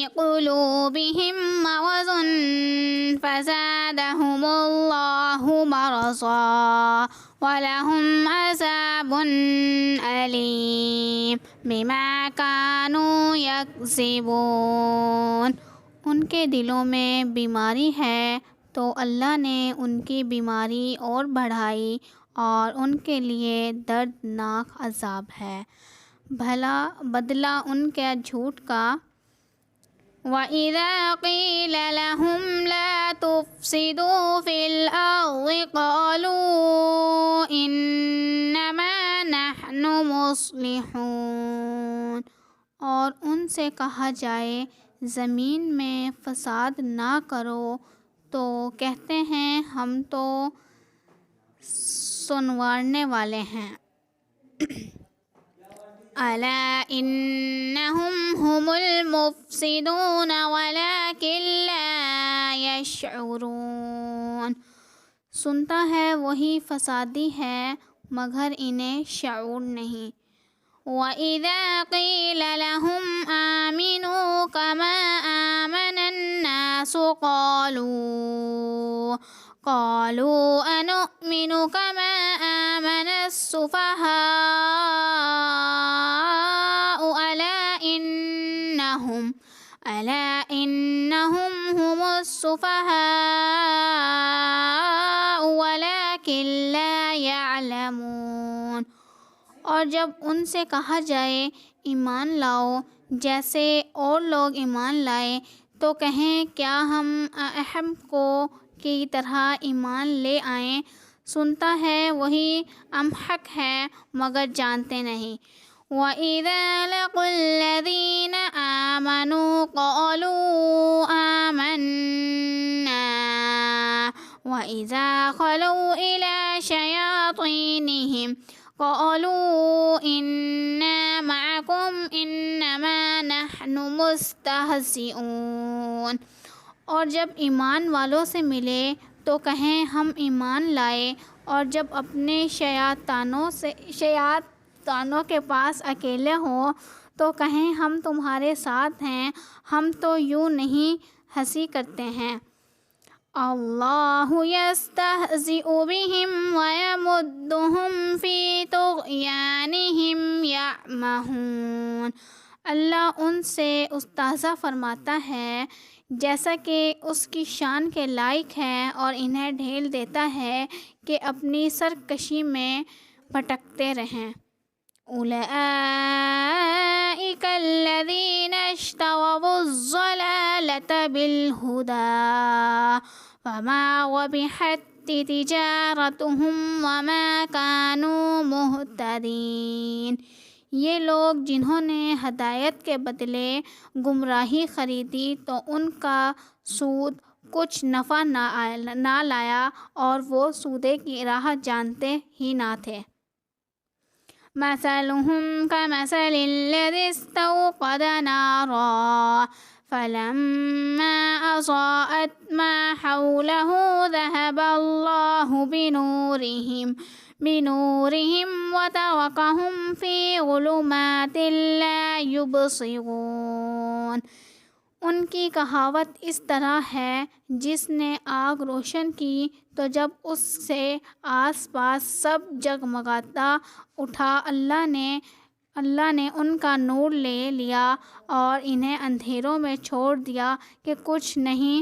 قلوبهم مرض فزادهم الله مرضا ولهم عذاب أليم بما كانوا يكذبون۔ ان کے دلوں میں بیماری ہے تو اللہ نے ان کی بیماری اور بڑھائی اور ان کے لیے دردناک عذاب ہے۔ بھلا بدلہ ان کے جھوٹ کا۔ وَإِذَا قِيلَ لَهُمْ لَا تُفْسِدُوا فِي الْأَرْضِ قَالُوا إِنَّمَا نَحْنُ مُصْلِحُونَ، اور ان سے کہا جائے زمین میں فساد نہ کرو تو کہتے ہیں ہم تو سنوارنے والے ہیں۔ أَلَا إِنَّهُمْ هُمُ الْمُفْسِدُونَ وَلَكِنْ لَا يَشْعُرُونَ، سنتا ہے وہی فسادی ہے مگر انہیں شعور نہیں۔ وَإِذَا قِيلَ لَهُمْ آمِنُوا كَمَا آمَنَ النَّاسُ قَالُوا أَنُؤْمِنُ كَمَا آمَنَ السُّفَهَاءُ أَلَا إِنَّهُمْ هُمُ السُّفَهَاءُ وَلَكِنْ لَا يَعْلَمُونَ، اور جب ان سے کہا جائے ایمان لاؤ جیسے اور لوگ ایمان لائے تو کہیں کیا ہم اہم کو کی طرح ایمان لے آئیں، سنتا ہے وہی امحق ہے مگر جانتے نہیں۔ وَإِذَا لَقُوا الَّذِينَ آمَنُوا قَالُوا آمَنَّا وَإِذَا خَلَوْا إِلَى شَيَاطِينِهِمْ قَالُوا إِنَّا مَعَكُمْ إِنَّمَا نَحْنُ مُسْتَهْزِئُونَ، اور جب ایمان والوں سے ملے تو کہیں ہم ایمان لائے، اور جب اپنے شیاطانوں کے پاس اکیلے ہوں تو کہیں ہم تمہارے ساتھ ہیں، ہم تو یوں نہیں ہنسی کرتے ہیں۔ اللہ یستہزئ بہم ویمدہم فی طغیانہم یعمہون، اللہ ان سے استہزا فرماتا ہے جیسا کہ اس کی شان کے لائق ہے اور انہیں ڈھیل دیتا ہے کہ اپنی سرکشی میں بھٹکتے رہیں۔ اولئک الذین اشتروا الضلالۃ بالہدی فما ربحت تجارتہم وما کانوا مہتدین، یہ لوگ جنہوں نے ہدایت کے بدلے گمراہی خریدی تو ان کا سود کچھ نفع نہ لایا اور وہ سودے کی راہ جانتے ہی نہ تھے۔ مثلهم كمثل الذي استوقد نارا فلما أضاءت ما حوله ذهب الله بنورهم وتركهم في ظلمات لا يبصرون، ان کی کہاوت اس طرح ہے جس نے آگ روشن کی تو جب اس سے آس پاس سب جگمگاتا اٹھا، اللہ نے ان کا نور لے لیا اور انہیں اندھیروں میں چھوڑ دیا کہ کچھ نہیں